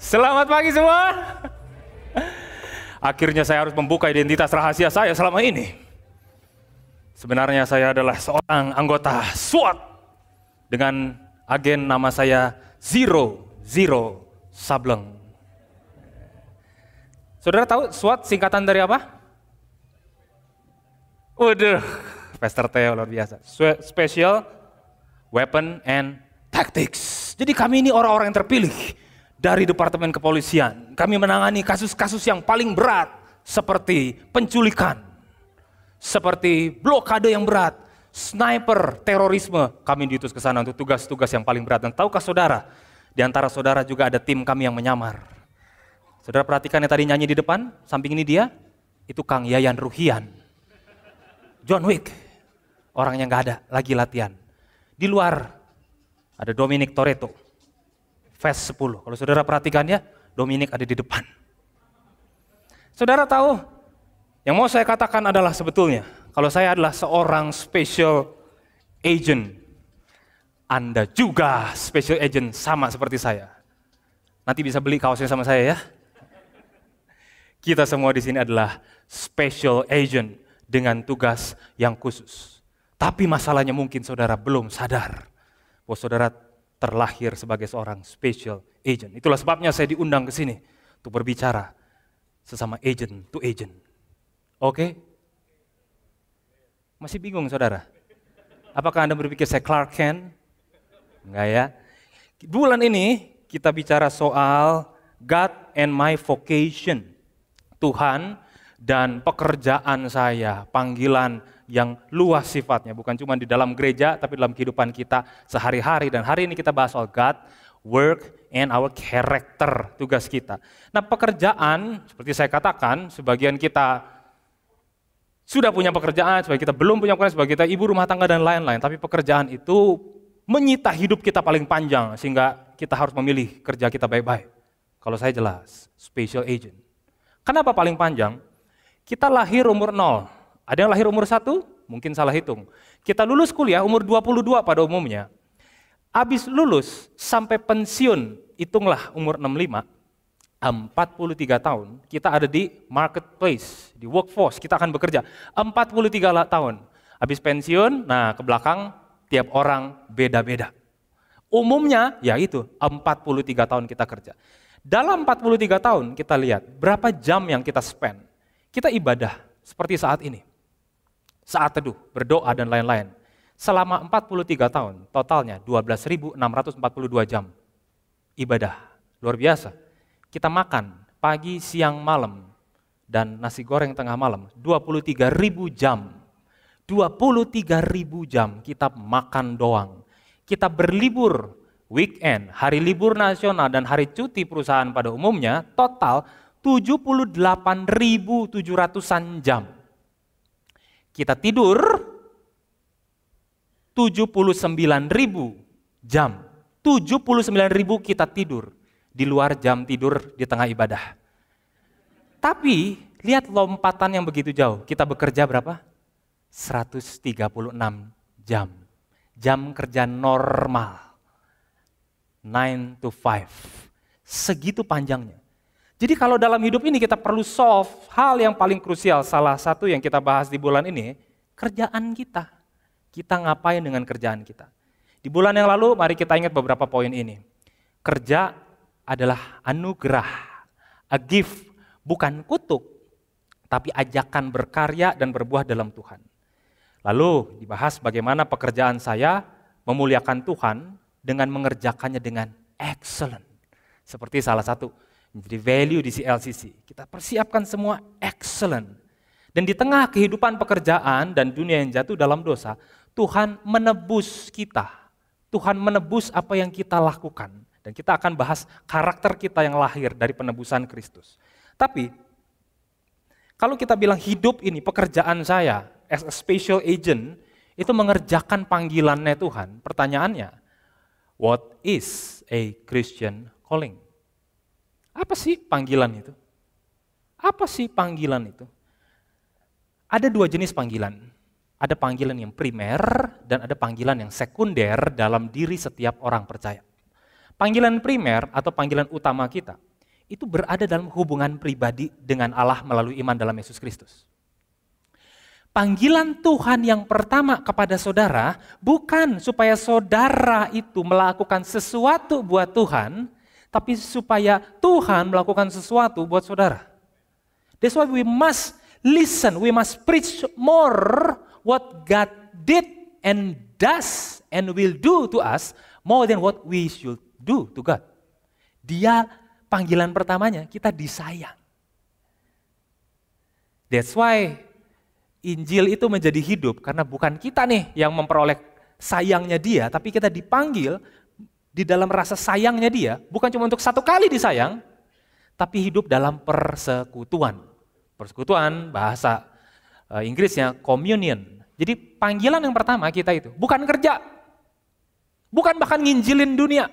Selamat pagi semua. Akhirnya saya harus membuka identitas rahasia saya selama ini. Sebenarnya saya adalah seorang anggota SWAT dengan agen nama saya Zero Sableng. Saudara tahu SWAT singkatan dari apa? Waduh, Pastor Theo luar biasa. Special Weapon and Tactics. Jadi kami ini orang-orang yang terpilih dari Departemen Kepolisian. Kami menangani kasus-kasus yang paling berat seperti penculikan, seperti blokade yang berat, sniper, terorisme. Kami diutus ke sana untuk tugas-tugas yang paling berat. Dan tahukah saudara, di antara saudara juga ada tim kami yang menyamar. Saudara perhatikan yang tadi nyanyi di depan, samping ini dia, itu Kang Yayan Ruhian. John Wick, orangnya nggak ada, lagi latihan. Di luar ada Dominic Toretto. Fast 10. Kalau saudara perhatikan ya, Dominic ada di depan. Saudara tahu, yang mau saya katakan adalah sebetulnya, kalau saya adalah seorang special agent, Anda juga special agent sama seperti saya. Nanti bisa beli kaosnya sama saya ya. Kita semua di sini adalah special agent dengan tugas yang khusus. Tapi masalahnya mungkin saudara belum sadar bahwa saudara terlahir sebagai seorang special agent. Itulah sebabnya saya diundang ke sini untuk berbicara sesama agent to agent. Oke? Masih bingung saudara? Apakah Anda berpikir saya Clark Kent? Enggak ya. Bulan ini kita bicara soal God and my vocation. Tuhan dan pekerjaan saya, panggilan yang luas sifatnya, bukan cuma di dalam gereja, tapi dalam kehidupan kita sehari-hari. Dan hari ini kita bahas soal God, work, and our character, tugas kita. Nah pekerjaan, seperti saya katakan, sebagian kita sudah punya pekerjaan, sebagian kita belum punya pekerjaan, sebagian kita ibu rumah tangga dan lain-lain. Tapi pekerjaan itu menyita hidup kita paling panjang, sehingga kita harus memilih kerja kita baik-baik. Kalau saya jelas, special agent. Kenapa paling panjang? Kita lahir umur 0. Ada yang lahir umur 1, mungkin salah hitung. Kita lulus kuliah umur 22 pada umumnya. Habis lulus sampai pensiun, hitunglah umur 65, 43 tahun, kita ada di marketplace, di workforce, kita akan bekerja. 43 tahun. Habis pensiun, nah ke belakang tiap orang beda-beda. Umumnya ya itu, 43 tahun kita kerja. Dalam 43 tahun kita lihat berapa jam yang kita spend. Kita ibadah seperti saat ini. Saat teduh, berdoa dan lain-lain. Selama 43 tahun, totalnya 12.642 jam ibadah. Luar biasa. Kita makan pagi, siang, malam, dan nasi goreng tengah malam. 23.000 jam. 23.000 jam kita makan doang. Kita berlibur, weekend, hari libur nasional, dan hari cuti perusahaan pada umumnya, total 78.700-an jam. Kita tidur 79.000 jam. 79.000 kita tidur di luar jam tidur di tengah ibadah. Tapi lihat lompatan yang begitu jauh. Kita bekerja berapa? 136 jam. Jam kerja normal. 9 to 5. Segitu panjangnya. Jadi kalau dalam hidup ini kita perlu solve hal yang paling krusial, salah satu yang kita bahas di bulan ini, kerjaan kita. Kita ngapain dengan kerjaan kita. Di bulan yang lalu, mari kita ingat beberapa poin ini. Kerja adalah anugerah, a gift, bukan kutuk, tapi ajakan berkarya dan berbuah dalam Tuhan. Lalu dibahas bagaimana pekerjaan saya memuliakan Tuhan dengan mengerjakannya dengan excellent. Seperti salah satu menjadi value di CLCC. Kita persiapkan semua excellent. Dan di tengah kehidupan pekerjaan dan dunia yang jatuh dalam dosa, Tuhan menebus kita. Tuhan menebus apa yang kita lakukan. Dan kita akan bahas karakter kita yang lahir dari penebusan Kristus. Tapi, kalau kita bilang hidup ini, pekerjaan saya, as a special agent, itu mengerjakan panggilannya Tuhan. Pertanyaannya, what is a Christian calling? Apa sih panggilan itu? Apa sih panggilan itu? Ada dua jenis panggilan. Ada panggilan yang primer dan ada panggilan yang sekunder dalam diri setiap orang percaya. Panggilan primer atau panggilan utama kita, itu berada dalam hubungan pribadi dengan Allah melalui iman dalam Yesus Kristus. Panggilan Tuhan yang pertama kepada saudara bukan supaya saudara itu melakukan sesuatu buat Tuhan, tapi supaya Tuhan melakukan sesuatu buat saudara. That's why we must listen, we must preach more what God did and does and will do to us more than what we should do to God. Dia panggilan pertamanya kita disayang. That's why Injil itu menjadi hidup karena bukan kita nih yang memperoleh sayangnya dia, tapi kita dipanggil di dalam rasa sayangnya dia, bukan cuma untuk satu kali disayang, tapi hidup dalam persekutuan. Persekutuan bahasa Inggrisnya communion. Jadi panggilan yang pertama kita itu bukan kerja, bukan bahkan nginjilin dunia,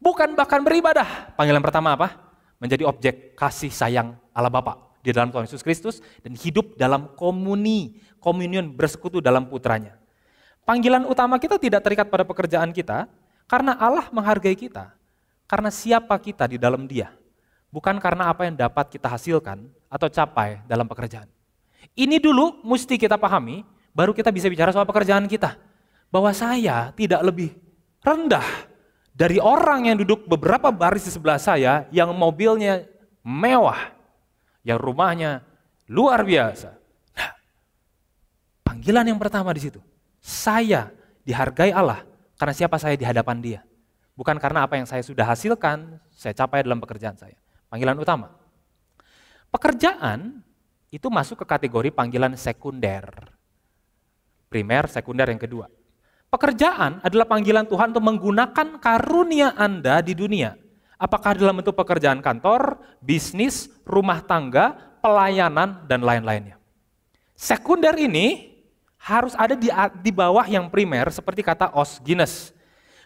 bukan bahkan beribadah. Panggilan pertama apa? Menjadi objek kasih sayang Allah Bapa di dalam Tuhan Yesus Kristus dan hidup dalam communion bersekutu dalam putranya. Panggilan utama kita tidak terikat pada pekerjaan kita karena Allah menghargai kita, karena siapa kita di dalam Dia, bukan karena apa yang dapat kita hasilkan atau capai dalam pekerjaan. Ini dulu mesti kita pahami, baru kita bisa bicara soal pekerjaan kita. Bahwa saya tidak lebih rendah dari orang yang duduk beberapa baris di sebelah saya yang mobilnya mewah, yang rumahnya luar biasa. Nah, panggilan yang pertama di situ, saya dihargai Allah karena siapa saya di hadapan Dia. Bukan karena apa yang saya sudah hasilkan, saya capai dalam pekerjaan saya. Panggilan utama. Pekerjaan itu masuk ke kategori panggilan sekunder. Primer, sekunder yang kedua. Pekerjaan adalah panggilan Tuhan untuk menggunakan karunia Anda di dunia. Apakah dalam bentuk pekerjaan kantor, bisnis, rumah tangga, pelayanan, dan lain-lainnya. Sekunder ini harus ada di bawah yang primer seperti kata Os Guinness.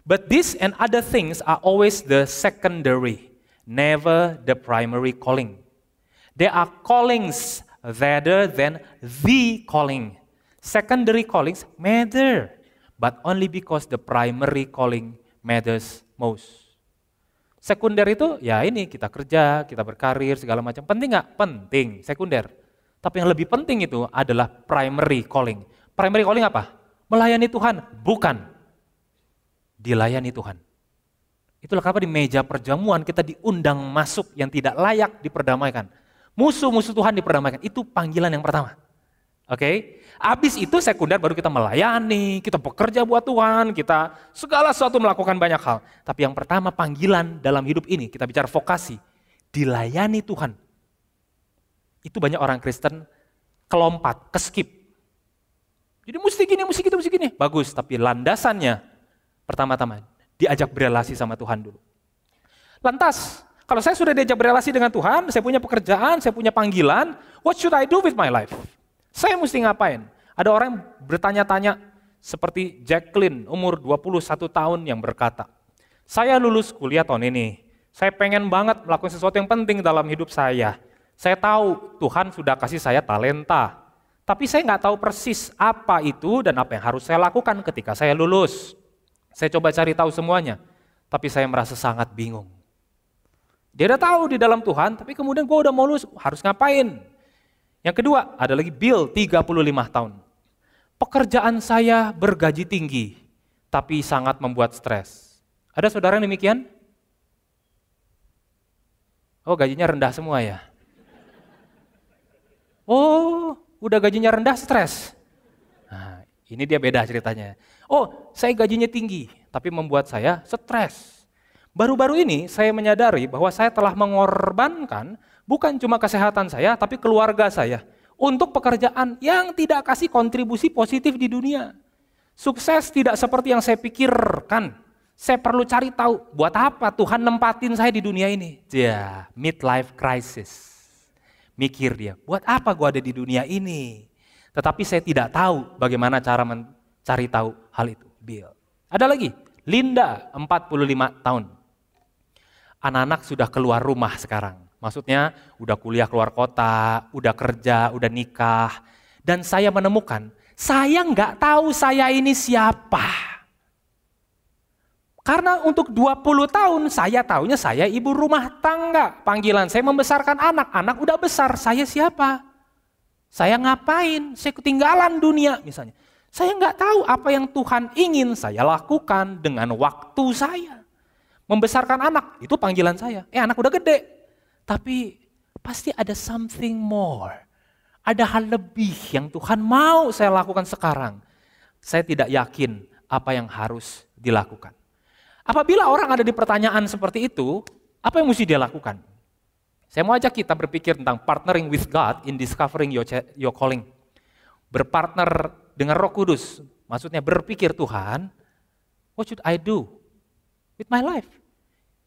But these and other things are always the secondary, never the primary calling. They are callings rather than the calling. Secondary callings matter, but only because the primary calling matters most. Sekunder itu ya ini kita kerja, kita berkarir segala macam. Penting nggak? Penting, sekunder. Tapi yang lebih penting itu adalah primary calling. Primary calling apa? Melayani Tuhan? Bukan. Dilayani Tuhan. Itulah kenapa di meja perjamuan kita diundang masuk yang tidak layak diperdamaikan. Musuh-musuh Tuhan diperdamaikan. Itu panggilan yang pertama. Oke? Habis itu sekunder baru kita melayani, kita bekerja buat Tuhan, kita segala sesuatu melakukan banyak hal. Tapi yang pertama panggilan dalam hidup ini, kita bicara vokasi, dilayani Tuhan. Itu banyak orang Kristen kelompat, keskip. Jadi mesti gini, mesti gitu, mesti gini. Bagus, tapi landasannya pertama-tama diajak berelasi sama Tuhan dulu. Lantas, kalau saya sudah diajak berelasi dengan Tuhan, saya punya pekerjaan, saya punya panggilan, what should I do with my life? Saya mesti ngapain? Ada orang yang bertanya-tanya seperti Jacqueline, umur 21 tahun yang berkata, saya lulus kuliah tahun ini, saya pengen banget melakukan sesuatu yang penting dalam hidup saya. Saya tahu Tuhan sudah kasih saya talenta, tapi saya nggak tahu persis apa itu dan apa yang harus saya lakukan ketika saya lulus. Saya coba cari tahu semuanya, tapi saya merasa sangat bingung. Dia udah tahu di dalam Tuhan, tapi kemudian gue udah mau lulus, harus ngapain? Yang kedua, ada lagi Bill, 35 tahun. Pekerjaan saya bergaji tinggi, tapi sangat membuat stres. Ada saudara yang demikian? Oh, gajinya rendah semua ya? Oh, udah gajinya rendah, stres. Nah, ini dia beda ceritanya. Oh, saya gajinya tinggi, tapi membuat saya stres. Baru-baru ini saya menyadari bahwa saya telah mengorbankan bukan cuma kesehatan saya, tapi keluarga saya untuk pekerjaan yang tidak kasih kontribusi positif di dunia. Sukses tidak seperti yang saya pikirkan. Saya perlu cari tahu, buat apa Tuhan nempatin saya di dunia ini? Ya, midlife crisis. Mikir dia, buat apa gue ada di dunia ini? Tetapi saya tidak tahu bagaimana cara mencari tahu hal itu. Bill. Ada lagi, Linda, 45 tahun. Anak-anak sudah keluar rumah sekarang. Maksudnya udah kuliah keluar kota, udah kerja, udah nikah. Dan saya menemukan, saya nggak tahu saya ini siapa. Karena untuk 20 tahun saya taunya saya ibu rumah tangga. Panggilan saya membesarkan anak. Anak udah besar, saya siapa? Saya ngapain? Saya ketinggalan dunia misalnya. Saya nggak tahu apa yang Tuhan ingin saya lakukan dengan waktu saya. Membesarkan anak, itu panggilan saya. Anak udah gede. Tapi pasti ada something more. Ada hal lebih yang Tuhan mau saya lakukan sekarang. Saya tidak yakin apa yang harus dilakukan. Apabila orang ada di pertanyaan seperti itu, apa yang mesti dia lakukan? Saya mau ajak kita berpikir tentang partnering with God in discovering your calling. Berpartner dengan Roh Kudus, maksudnya berpikir, Tuhan, what should I do with my life?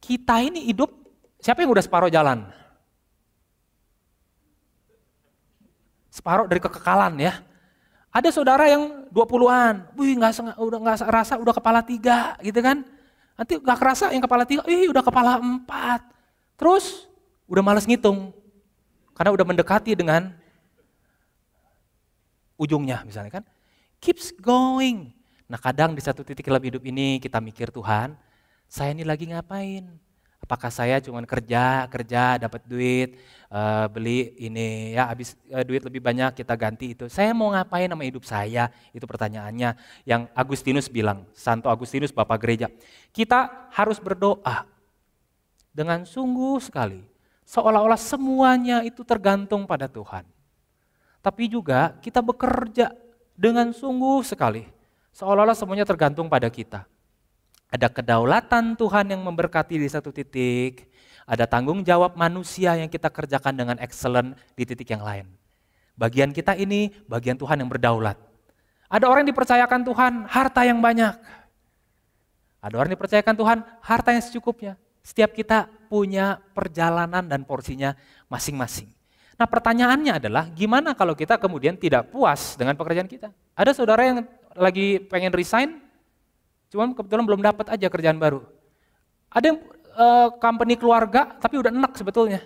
Kita ini hidup, siapa yang udah separuh jalan? Separuh dari kekekalan ya. Ada saudara yang 20-an, udah nggak rasa udah kepala 3 gitu kan. Nanti gak kerasa yang kepala 3, udah kepala 4. Terus udah malas ngitung. Karena udah mendekati dengan ujungnya misalnya kan. Keeps going. Nah kadang di satu titik dalam hidup ini kita mikir, Tuhan, saya ini lagi ngapain? Apakah saya cuma kerja dapat duit, beli ini ya habis duit lebih banyak kita ganti itu. Saya mau ngapain sama hidup saya? Itu pertanyaannya yang Agustinus bilang, Santo Agustinus Bapak Gereja. Kita harus berdoa dengan sungguh sekali. Seolah-olah semuanya itu tergantung pada Tuhan. Tapi juga kita bekerja dengan sungguh sekali. Seolah-olah semuanya tergantung pada kita. Ada kedaulatan Tuhan yang memberkati di satu titik, ada tanggung jawab manusia yang kita kerjakan dengan excellent di titik yang lain. Bagian kita ini, bagian Tuhan yang berdaulat. Ada orang yang dipercayakan Tuhan harta yang banyak. Ada orang yang dipercayakan Tuhan harta yang secukupnya. Setiap kita punya perjalanan dan porsinya masing-masing. Nah pertanyaannya adalah gimana kalau kita kemudian tidak puas dengan pekerjaan kita? Ada saudara yang lagi pengen resign, cuman kebetulan belum dapat aja kerjaan baru. Ada yang company keluarga tapi udah enak sebetulnya.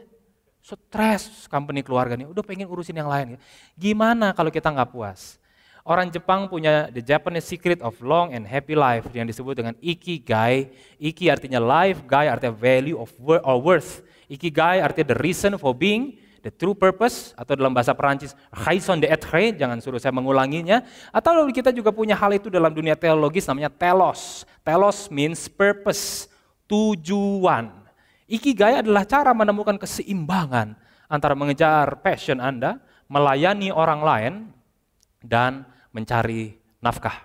Stres company keluarganya, udah pengen urusin yang lain. Gimana kalau kita nggak puas? Orang Jepang punya the Japanese secret of long and happy life yang disebut dengan ikigai. Iki artinya life, gai artinya value of worth. Ikigai artinya the reason for being, the true purpose, atau dalam bahasa Perancis raison d'être, jangan suruh saya mengulanginya. Atau kita juga punya hal itu dalam dunia teologis namanya telos. Telos means purpose, tujuan. Ikigai adalah cara menemukan keseimbangan antara mengejar passion Anda, melayani orang lain, dan mencari nafkah.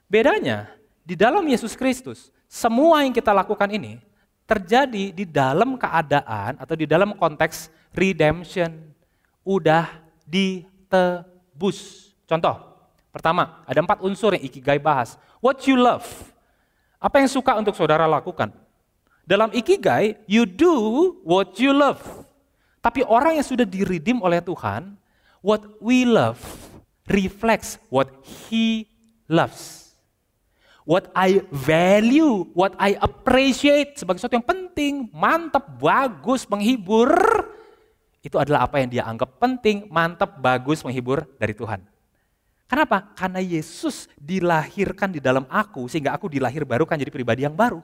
Bedanya, di dalam Yesus Kristus, semua yang kita lakukan ini terjadi di dalam keadaan atau di dalam konteks redemption. Udah ditebus. Contoh, pertama, ada 4 unsur yang Ikigai bahas. What you love. Apa yang suka untuk saudara lakukan? Dalam Ikigai, you do what you love. Tapi orang yang sudah diredeem oleh Tuhan, what we love reflects what he loves. What I value, what I appreciate sebagai sesuatu yang penting, mantap, bagus, menghibur, itu adalah apa yang dia anggap penting, mantap, bagus, menghibur dari Tuhan. Kenapa? Karena Yesus dilahirkan di dalam aku, sehingga aku dilahir baru kan jadi pribadi yang baru.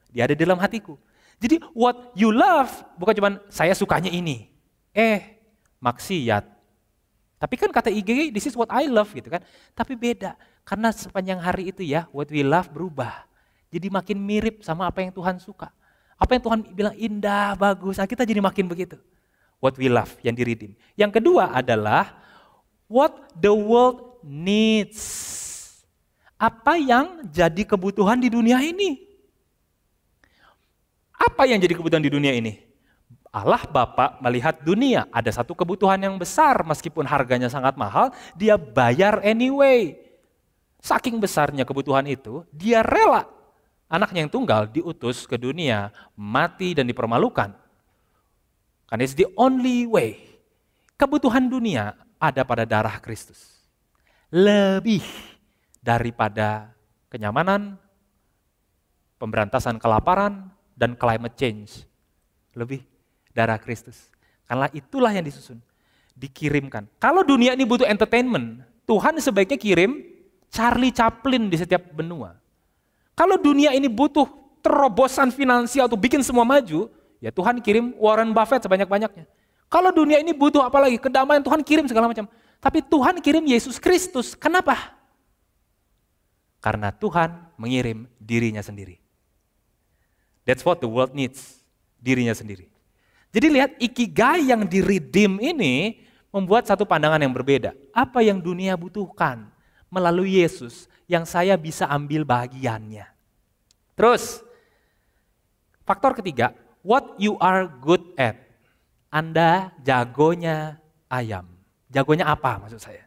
Dia ada di dalam hatiku. Jadi what you love, bukan cuma saya sukanya ini. Maksiat. Tapi kan kata IGG, this is what I love gitu kan. Tapi beda, karena sepanjang hari itu ya, what we love berubah. Jadi makin mirip sama apa yang Tuhan suka. Apa yang Tuhan bilang indah, bagus, nah kita jadi makin begitu. What we love, yang di-redeem. Yang kedua adalah, what the world needs. Apa yang jadi kebutuhan di dunia ini. Apa yang jadi kebutuhan di dunia ini? Allah Bapa melihat dunia, ada satu kebutuhan yang besar, meskipun harganya sangat mahal, dia bayar anyway. Saking besarnya kebutuhan itu, dia rela anaknya yang tunggal diutus ke dunia, mati dan dipermalukan. Karena it's the only way. Kebutuhan dunia ada pada darah Kristus. Lebih daripada kenyamanan, pemberantasan kelaparan, dan climate change. Lebih darah Kristus. Karena itulah yang disusun, dikirimkan. Kalau dunia ini butuh entertainment, Tuhan sebaiknya kirim Charlie Chaplin di setiap benua. Kalau dunia ini butuh terobosan finansial untuk bikin semua maju, ya Tuhan kirim Warren Buffett sebanyak-banyaknya. Kalau dunia ini butuh apa lagi? Kedamaian, Tuhan kirim segala macam. Tapi Tuhan kirim Yesus Kristus. Kenapa? Karena Tuhan mengirim dirinya sendiri. That's what the world needs. Dirinya sendiri. Jadi lihat, ikigai yang di-redeem ini membuat satu pandangan yang berbeda. Apa yang dunia butuhkan melalui Yesus yang saya bisa ambil bagiannya. Terus, faktor ketiga, what you are good at. Anda jagonya ayam. Jagonya apa maksud saya?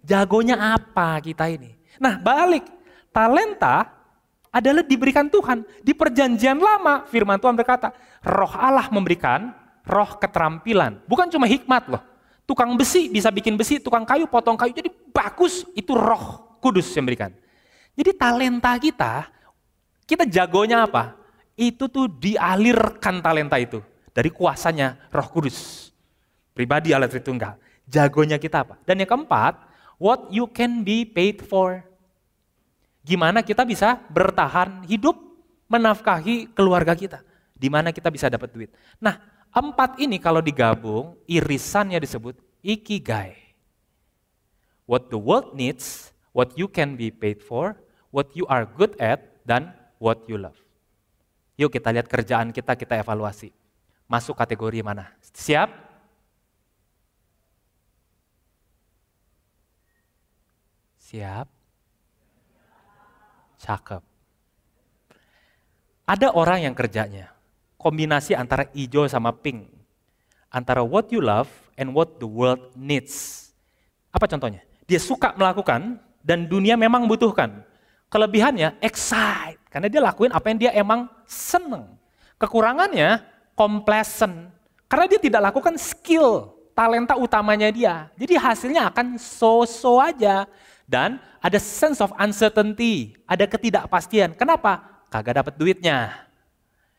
Jagonya apa kita ini? Nah balik, talenta adalah diberikan Tuhan. Di perjanjian lama firman Tuhan berkata, Roh Allah memberikan roh keterampilan. Bukan cuma hikmat loh. Tukang besi bisa bikin besi, tukang kayu potong kayu jadi bagus. Itu Roh Kudus yang berikan. Jadi talenta kita jagonya apa? Itu tuh dialirkan talenta itu dari kuasanya Roh Kudus. Pribadi Allah Tritunggal. Jagonya kita apa? Dan yang keempat, what you can be paid for. Gimana kita bisa bertahan hidup, menafkahi keluarga kita. Di mana kita bisa dapat duit. Nah, 4 ini kalau digabung, irisannya disebut ikigai. What the world needs, what you can be paid for, what you are good at, dan what you love. Yuk kita lihat kerjaan kita evaluasi. Masuk kategori mana? Siap? Siap? Cakep. Ada orang yang kerjanya kombinasi antara hijau sama pink. Antara what you love and what the world needs. Apa contohnya? Dia suka melakukan dan dunia memang butuhkan. Kelebihannya excite, karena dia lakuin apa yang dia emang seneng. Kekurangannya complacent, karena dia tidak lakukan skill, talenta utamanya dia. Jadi hasilnya akan so-so aja. Dan ada sense of uncertainty, ada ketidakpastian. Kenapa? Kagak dapat duitnya.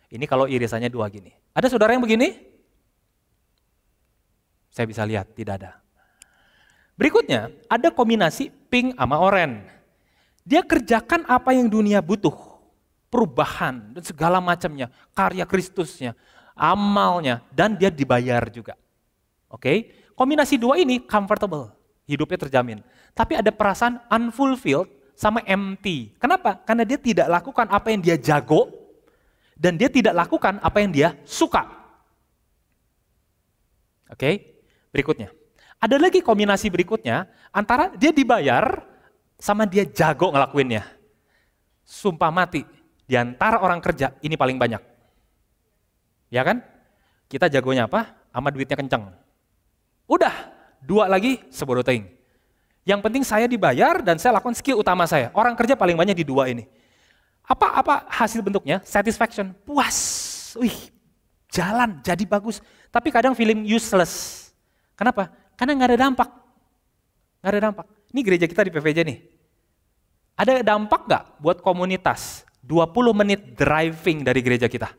Ini kalau irisannya 2 gini. Ada saudara yang begini? Saya bisa lihat, tidak ada. Berikutnya, ada kombinasi pink sama oranye. Dia kerjakan apa yang dunia butuh. Perubahan dan segala macamnya. Karya Kristusnya, amalnya, dan dia dibayar juga. Oke? Kombinasi 2 ini comfortable. Hidupnya terjamin. Tapi ada perasaan unfulfilled sama empty. Kenapa? Karena dia tidak lakukan apa yang dia jago. Dan dia tidak lakukan apa yang dia suka. Oke, berikutnya. Ada lagi kombinasi berikutnya, antara dia dibayar sama dia jago ngelakuinnya. Sumpah mati, di antara orang kerja ini paling banyak. Ya kan? Kita jagonya apa? Sama duitnya kenceng. Udah, 2 lagi sebodoh teing. Yang penting saya dibayar dan saya lakukan skill utama saya. Orang kerja paling banyak di 2 ini. Apa hasil bentuknya? Satisfaction, puas. Wih, jalan jadi bagus. Tapi kadang feeling useless. Kenapa? Karena nggak ada dampak. Nggak ada dampak. Ini gereja kita di PVJ nih. Ada dampak nggak buat komunitas? 20 menit driving dari gereja kita.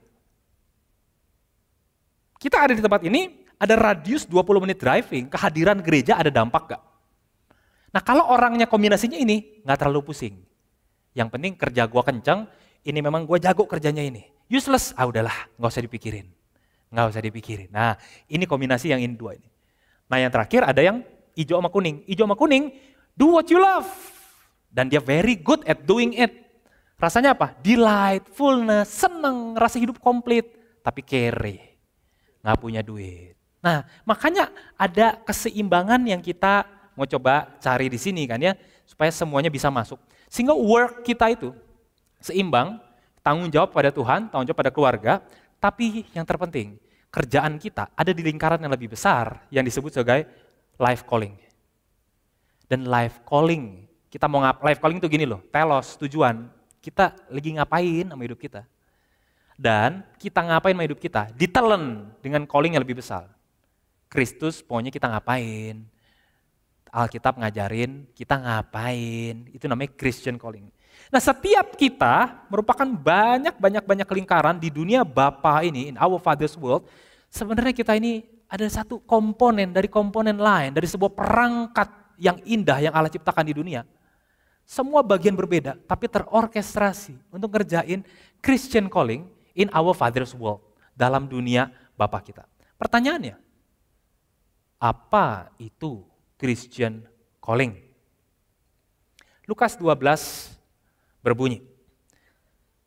Kita ada di tempat ini, ada radius 20 menit driving, kehadiran gereja ada dampak nggak? Nah kalau orangnya kombinasinya ini, nggak terlalu pusing. Yang penting kerja gua kencang, ini memang gua jago kerjanya ini. Useless, udahlah, nggak usah dipikirin. Nggak usah dipikirin. Nah, ini kombinasi yang ini 2 ini. Nah, yang terakhir ada yang hijau sama kuning. Hijau sama kuning, do what you love. Dan dia very good at doing it. Rasanya apa? Delight, fullness, seneng, rasa hidup komplit. Tapi kere, nggak punya duit. Nah, makanya ada keseimbangan yang kita mau coba cari di sini kan ya. Supaya semuanya bisa masuk. Sehingga work kita itu seimbang, tanggung jawab pada Tuhan, tanggung jawab pada keluarga, tapi yang terpenting, kerjaan kita ada di lingkaran yang lebih besar yang disebut sebagai life calling. Dan life calling, kita mau life calling itu gini loh, telos, tujuan, kita lagi ngapain sama hidup kita. Dan kita ngapain sama hidup kita, ditelen dengan calling yang lebih besar. Kristus pokoknya kita ngapain, Alkitab ngajarin kita ngapain, itu namanya Christian calling. Nah setiap kita merupakan banyak lingkaran di dunia Bapa ini, in our Father's world, sebenarnya kita ini ada satu komponen dari komponen lain, dari sebuah perangkat yang indah yang Allah ciptakan di dunia. Semua bagian berbeda, tapi terorkestrasi untuk ngerjain Christian calling in our Father's world, dalam dunia Bapa kita. Pertanyaannya, apa itu Christian calling? Lukas 12 berbunyi,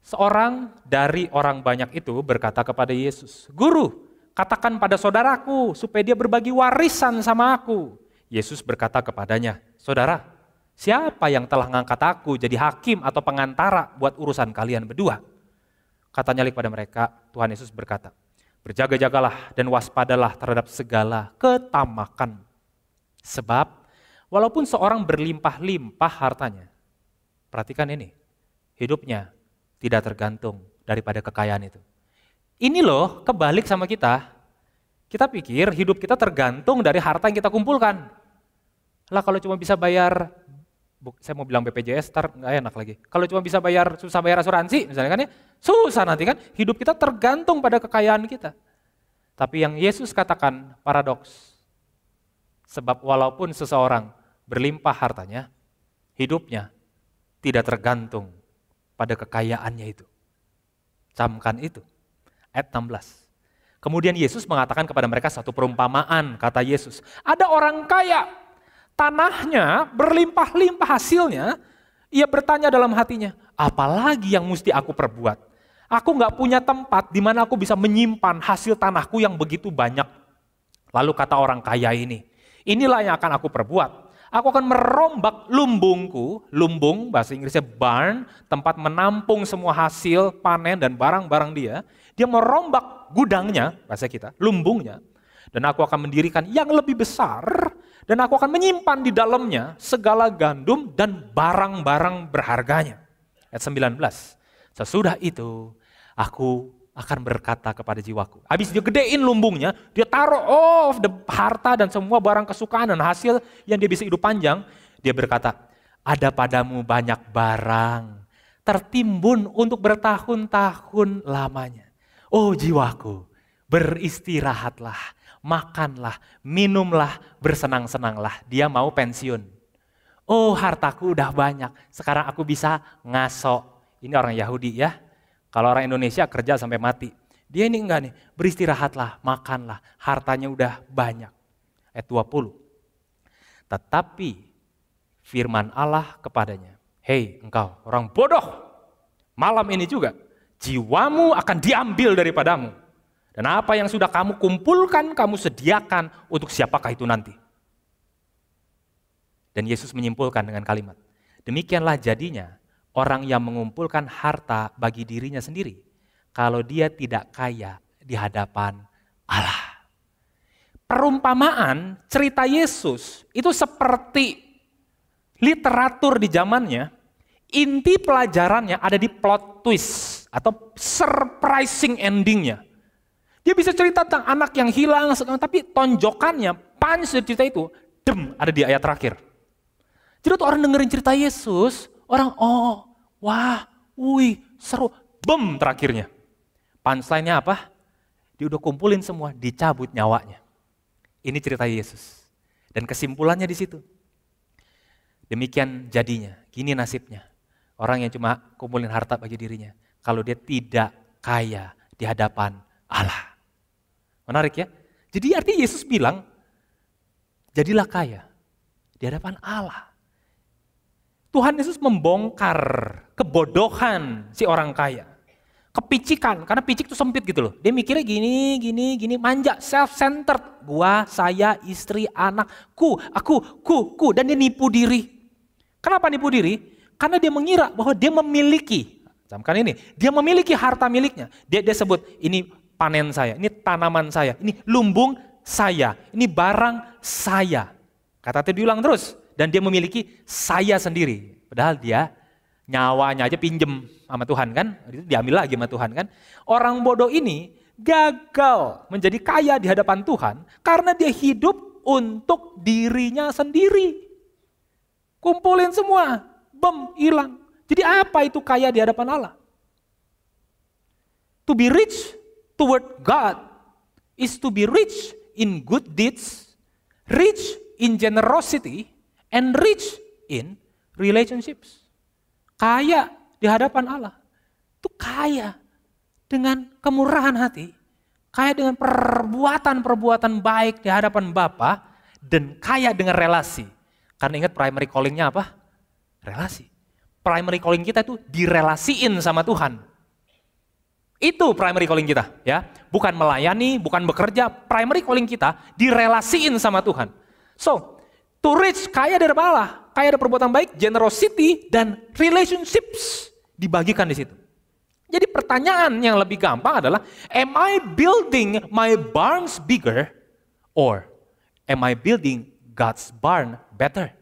seorang dari orang banyak itu berkata kepada Yesus, "Guru, katakan pada saudaraku supaya dia berbagi warisan sama aku." Yesus berkata kepadanya, "Saudara, siapa yang telah ngangkat aku jadi hakim atau pengantara buat urusan kalian berdua?" Katanya lagi kepada mereka, Tuhan Yesus berkata, "Berjaga-jagalah dan waspadalah terhadap segala ketamakan. Sebab walaupun seorang berlimpah-limpah hartanya," perhatikan ini, hidupnya tidak tergantung daripada kekayaan itu. Ini loh kebalik sama kita. Kita pikir hidup kita tergantung dari harta yang kita kumpulkan. Lah kalau cuma bisa bayar, saya mau bilang BPJS, nggak enak lagi. Kalau cuma bisa bayar, susah bayar asuransi misalnya kan ya, susah nanti kan. Hidup kita tergantung pada kekayaan kita. Tapi yang Yesus katakan paradoks. Sebab walaupun seseorang berlimpah hartanya, hidupnya tidak tergantung pada kekayaannya itu. Camkan itu. Ayat 16. Kemudian Yesus mengatakan kepada mereka satu perumpamaan, kata Yesus. Ada orang kaya, tanahnya berlimpah-limpah hasilnya, ia bertanya dalam hatinya, apalagi yang mesti aku perbuat? Aku gak punya tempat di mana aku bisa menyimpan hasil tanahku yang begitu banyak. Lalu kata orang kaya ini, inilah yang akan aku perbuat. Aku akan merombak lumbungku, lumbung bahasa Inggrisnya barn, tempat menampung semua hasil panen dan barang-barang dia. Dia merombak gudangnya, bahasa kita, lumbungnya. Dan aku akan mendirikan yang lebih besar, dan aku akan menyimpan di dalamnya segala gandum dan barang-barang berharganya. Ayat 19, sesudah itu aku akan berkata kepada jiwaku. Habis dia gedein lumbungnya, dia taruh the harta dan semua barang kesukaan dan hasil yang dia bisa hidup panjang. Dia berkata, ada padamu banyak barang, tertimbun untuk bertahun-tahun lamanya. Oh jiwaku, beristirahatlah, makanlah, minumlah, bersenang-senanglah. Dia mau pensiun. Oh hartaku udah banyak, sekarang aku bisa ngaso. Ini orang Yahudi ya. Kalau orang Indonesia kerja sampai mati. Dia ini enggak nih, beristirahatlah, makanlah, hartanya udah banyak. Ayat 20. Tetapi firman Allah kepadanya, hei engkau orang bodoh, malam ini juga jiwamu akan diambil daripadamu. Dan apa yang sudah kamu kumpulkan, kamu sediakan untuk siapakah itu nanti. Dan Yesus menyimpulkan dengan kalimat, demikianlah jadinya orang yang mengumpulkan harta bagi dirinya sendiri, kalau dia tidak kaya di hadapan Allah. Perumpamaan cerita Yesus itu seperti literatur di zamannya, inti pelajarannya ada di plot twist atau surprising endingnya. Dia bisa cerita tentang anak yang hilang, tapi tonjokannya, punch dari cerita itu, ada di ayat terakhir. Jadi tuh orang dengerin cerita Yesus, orang wah, wih, seru, terakhirnya. Punchline-nya apa? Dia udah kumpulin semua, dicabut nyawanya. Ini cerita Yesus. Dan kesimpulannya di situ. Demikian jadinya, gini nasibnya. Orang yang cuma kumpulin harta bagi dirinya, kalau dia tidak kaya di hadapan Allah. Menarik ya? Jadi artinya Yesus bilang, jadilah kaya di hadapan Allah. Tuhan Yesus membongkar kebodohan si orang kaya. Kepicikan, karena picik itu sempit gitu loh. Dia mikirnya gini, manja, self-centered. Gua, saya, istri, anakku, aku, dan dia nipu diri. Kenapa nipu diri? Karena dia mengira bahwa dia memiliki, camkan ini, dia memiliki harta miliknya. Dia sebut, ini panen saya, ini tanaman saya, ini lumbung saya, ini barang saya. Kata itu diulang terus. Dan dia memiliki saya sendiri. Padahal dia nyawanya aja pinjem sama Tuhan kan. Itu diambil lagi sama Tuhan kan. Orang bodoh ini gagal menjadi kaya di hadapan Tuhan. Karena dia hidup untuk dirinya sendiri. Kumpulin semua, hilang. Jadi apa itu kaya di hadapan Allah? To be rich toward God is to be rich in good deeds, rich in generosity, and rich in relationships. Kaya di hadapan Allah. Itu kaya dengan kemurahan hati. Kaya dengan perbuatan-perbuatan baik di hadapan Bapa. Dan kaya dengan relasi. Karena ingat primary calling-nya apa? Relasi. Primary calling kita itu direlasiin sama Tuhan. Itu primary calling kita, ya. Bukan melayani, bukan bekerja. Primary calling kita direlasiin sama Tuhan. So, to reach kaya dari Allah. Kaya ada perbuatan baik, generosity, dan relationships dibagikan di situ. Jadi pertanyaan yang lebih gampang adalah, am I building my barns bigger or am I building God's barn better?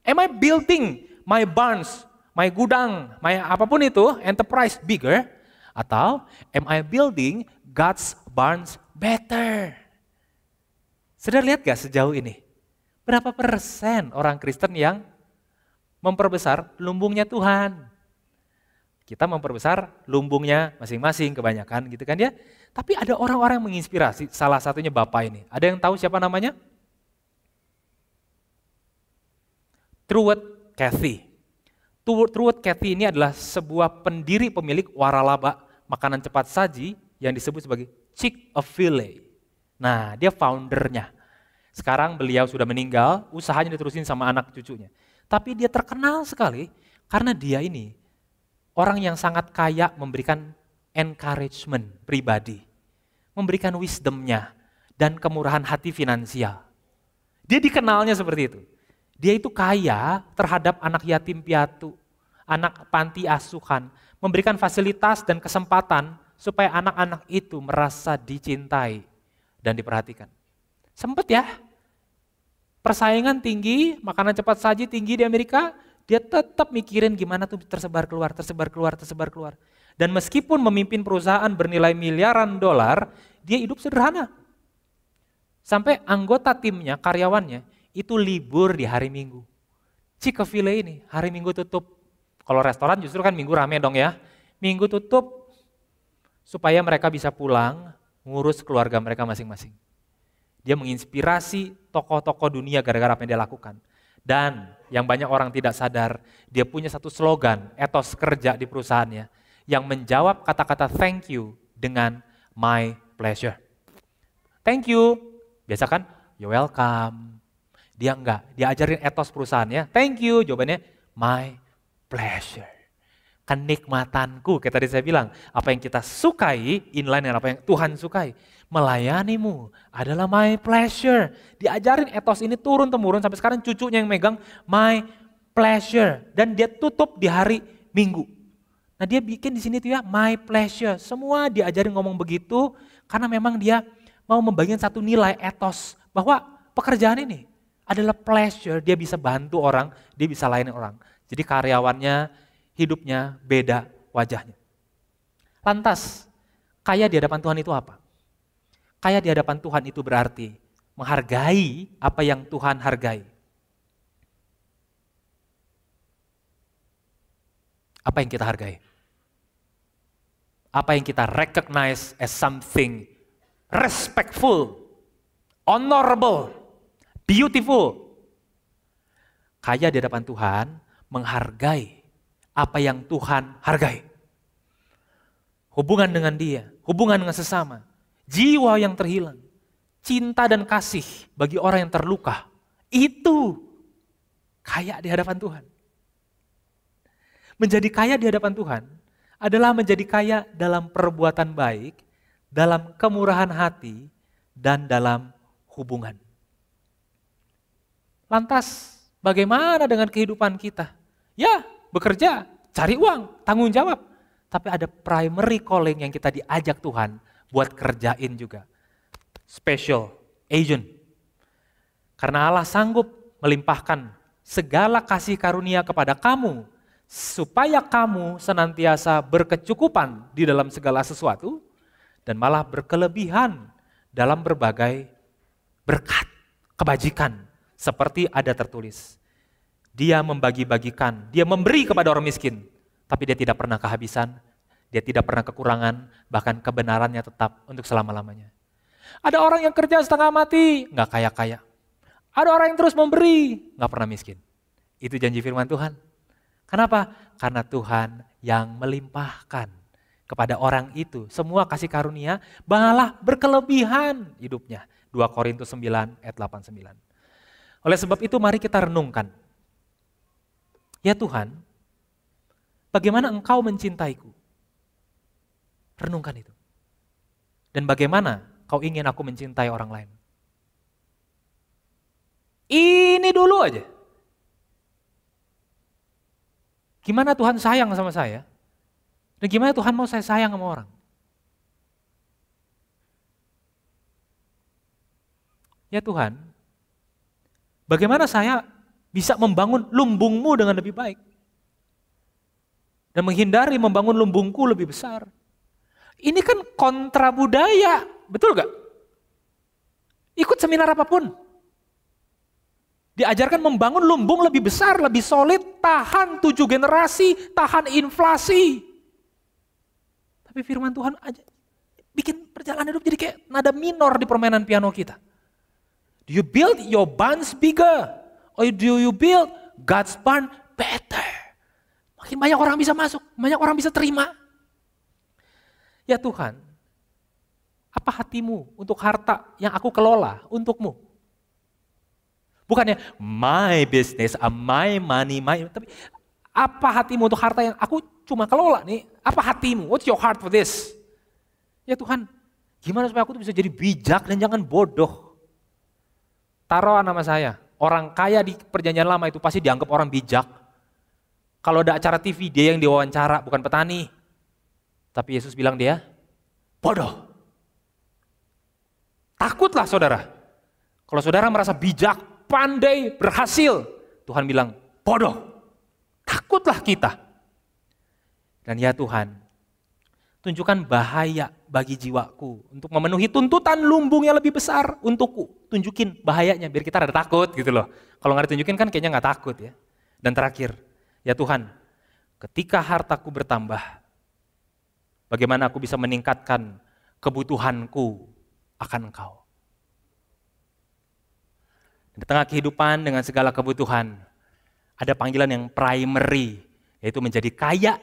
Am I building my barns, my gudang, my apapun itu, enterprise bigger, atau am I building God's barns better? Sudah lihat gak sejauh ini? Berapa persen orang Kristen yang memperbesar lumbungnya Tuhan? Kita memperbesar lumbungnya masing-masing kebanyakan gitu kan ya. Tapi ada orang-orang yang menginspirasi, salah satunya Bapak ini. Ada yang tahu siapa namanya? Truett Cathy. Truett Cathy ini adalah sebuah pendiri pemilik waralaba, makanan cepat saji yang disebut sebagai Chick-fil-A. Nah, dia foundernya. Sekarang beliau sudah meninggal, usahanya diterusin sama anak cucunya. Tapi dia terkenal sekali karena dia ini orang yang sangat kaya memberikan encouragement pribadi. Memberikan wisdomnya dan kemurahan hati finansial. Dia dikenalnya seperti itu. Dia itu kaya terhadap anak yatim piatu, anak panti asuhan, memberikan fasilitas dan kesempatan supaya anak-anak itu merasa dicintai dan diperhatikan. Sempet ya, persaingan tinggi, makanan cepat saji tinggi di Amerika, dia tetap mikirin gimana tuh tersebar keluar. Dan meskipun memimpin perusahaan bernilai miliaran dolar, dia hidup sederhana. Sampai anggota timnya, karyawannya, itu libur di hari Minggu. Chick-fil-A ini, hari Minggu tutup. Kalau restoran justru kan Minggu rame dong ya. Minggu tutup supaya mereka bisa pulang, ngurus keluarga mereka masing-masing. Dia menginspirasi tokoh-tokoh dunia gara-gara apa yang dia lakukan. Dan yang banyak orang tidak sadar, dia punya satu slogan, etos kerja di perusahaannya, yang menjawab kata-kata thank you dengan my pleasure. Thank you, biasa kan, you're welcome. Dia enggak, dia ajarin etos perusahaannya, thank you, jawabannya my pleasure. Kenikmatanku, kayak tadi saya bilang, apa yang kita sukai, inline dengan apa yang Tuhan sukai. Melayanimu adalah my pleasure. Diajarin etos ini turun-temurun sampai sekarang cucunya yang megang my pleasure. Dan dia tutup di hari Minggu. Nah dia bikin di sini tuh ya my pleasure. Semua diajarin ngomong begitu karena memang dia mau membagikan satu nilai etos. Bahwa pekerjaan ini adalah pleasure, dia bisa bantu orang, dia bisa layani orang. Jadi karyawannya, hidupnya beda wajahnya. Lantas, kaya di hadapan Tuhan itu apa? Kaya di hadapan Tuhan itu berarti menghargai apa yang Tuhan hargai. Apa yang kita hargai? Apa yang kita recognize as something respectful, honorable, beautiful. Kaya di hadapan Tuhan menghargai apa yang Tuhan hargai. Hubungan dengan Dia, hubungan dengan sesama, jiwa yang terhilang, cinta dan kasih bagi orang yang terluka, itu kaya di hadapan Tuhan. Menjadi kaya di hadapan Tuhan adalah menjadi kaya dalam perbuatan baik, dalam kemurahan hati, dan dalam hubungan. Lantas, bagaimana dengan kehidupan kita? Ya, bekerja, cari uang, tanggung jawab. Tapi ada primary calling yang kita diajak Tuhan buat kerjain juga. Special agent. Karena Allah sanggup melimpahkan segala kasih karunia kepada kamu, supaya kamu senantiasa berkecukupan di dalam segala sesuatu, dan malah berkelebihan dalam berbagai berkat, kebajikan. Seperti ada tertulis, dia membagi-bagikan, dia memberi kepada orang miskin, tapi dia tidak pernah kehabisan, dia tidak pernah kekurangan, bahkan kebenarannya tetap untuk selama-lamanya. Ada orang yang kerja setengah mati, nggak kaya-kaya. Ada orang yang terus memberi, nggak pernah miskin. Itu janji firman Tuhan. Kenapa? Karena Tuhan yang melimpahkan kepada orang itu semua kasih karunia, malah berkelebihan hidupnya. 2 Korintus 9 ayat 8-9. Oleh sebab itu mari kita renungkan. Ya Tuhan, bagaimana Engkau mencintaiku? Renungkan itu. Dan bagaimana Kau ingin aku mencintai orang lain? Ini dulu aja. Gimana Tuhan sayang sama saya? Dan gimana Tuhan mau saya sayang sama orang? Ya Tuhan, bagaimana saya bisa membangun lumbungmu dengan lebih baik? Dan menghindari membangun lumbungku lebih besar. Ini kan kontra budaya, betul gak? Ikut seminar apapun. Diajarkan membangun lumbung lebih besar, lebih solid, tahan 7 generasi, tahan inflasi. Tapi firman Tuhan aja bikin perjalanan hidup jadi kayak nada minor di permainan piano kita. Do you build your barns bigger? Or do you build God's barn better? Makin banyak orang bisa masuk, banyak orang bisa terima. Ya Tuhan, apa hatimu untuk harta yang aku kelola untukmu? Bukannya my business, my money, tapi apa hatimu untuk harta yang aku cuma kelola nih? Apa hatimu? What's your heart for this? Ya Tuhan, gimana supaya aku tuh bisa jadi bijak dan jangan bodoh? Taruh nama saya, orang kaya di perjanjian lama itu pasti dianggap orang bijak. Kalau ada acara TV dia yang diwawancara, bukan petani. Tapi Yesus bilang dia bodoh. Takutlah saudara. Kalau saudara merasa bijak, pandai, berhasil, Tuhan bilang bodoh. Takutlah kita. Dan ya Tuhan, tunjukkan bahaya bagi jiwaku untuk memenuhi tuntutan lumbung yang lebih besar untukku. Tunjukin bahayanya biar kita rada takut gitu loh. Kalau nggak ditunjukin kan kayaknya nggak takut ya. Dan terakhir, ya Tuhan, ketika hartaku bertambah, bagaimana aku bisa meningkatkan kebutuhanku akan Engkau. Di tengah kehidupan dengan segala kebutuhan, ada panggilan yang primary, yaitu menjadi kaya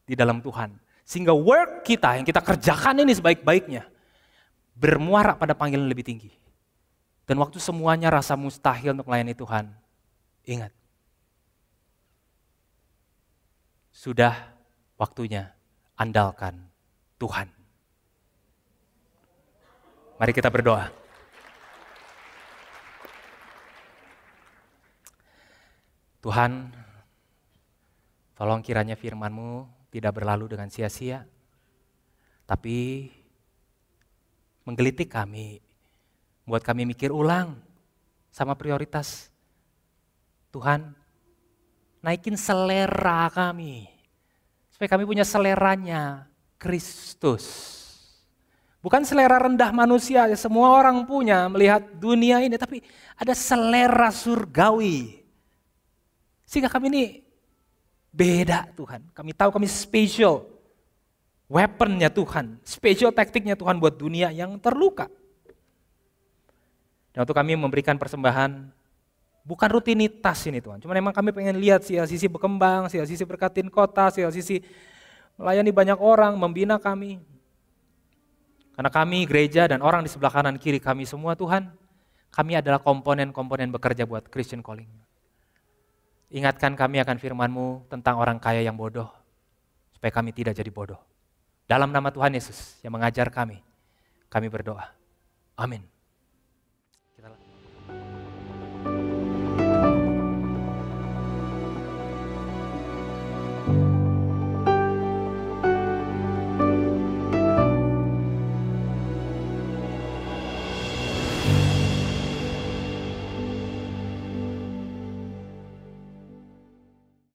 di dalam Tuhan. Sehingga work kita yang kita kerjakan ini sebaik-baiknya, bermuara pada panggilan lebih tinggi. Dan waktu semuanya rasa mustahil untuk melayani Tuhan, ingat, sudah waktunya andalkan Tuhan. Mari kita berdoa. Tuhan, tolong kiranya firman-Mu tidak berlalu dengan sia-sia, tapi menggelitik kami, buat kami mikir ulang sama prioritas. Tuhan, naikin selera kami, supaya kami punya seleranya Kristus. Bukan selera rendah manusia, semua orang punya melihat dunia ini, tapi ada selera surgawi. Sehingga kami ini beda Tuhan, kami tahu kami special weaponnya Tuhan, special taktiknya Tuhan buat dunia yang terluka. Dan waktu kami memberikan persembahan, bukan rutinitas ini Tuhan, cuma memang kami pengen lihat sisi berkembang, sisi berkatin kota, sisi melayani banyak orang, membina kami. Karena kami gereja dan orang di sebelah kanan kiri kami semua Tuhan, kami adalah komponen-komponen bekerja buat Christian Calling. Ingatkan kami akan firman-Mu tentang orang kaya yang bodoh, supaya kami tidak jadi bodoh. Dalam nama Tuhan Yesus yang mengajar kami berdoa. Amin.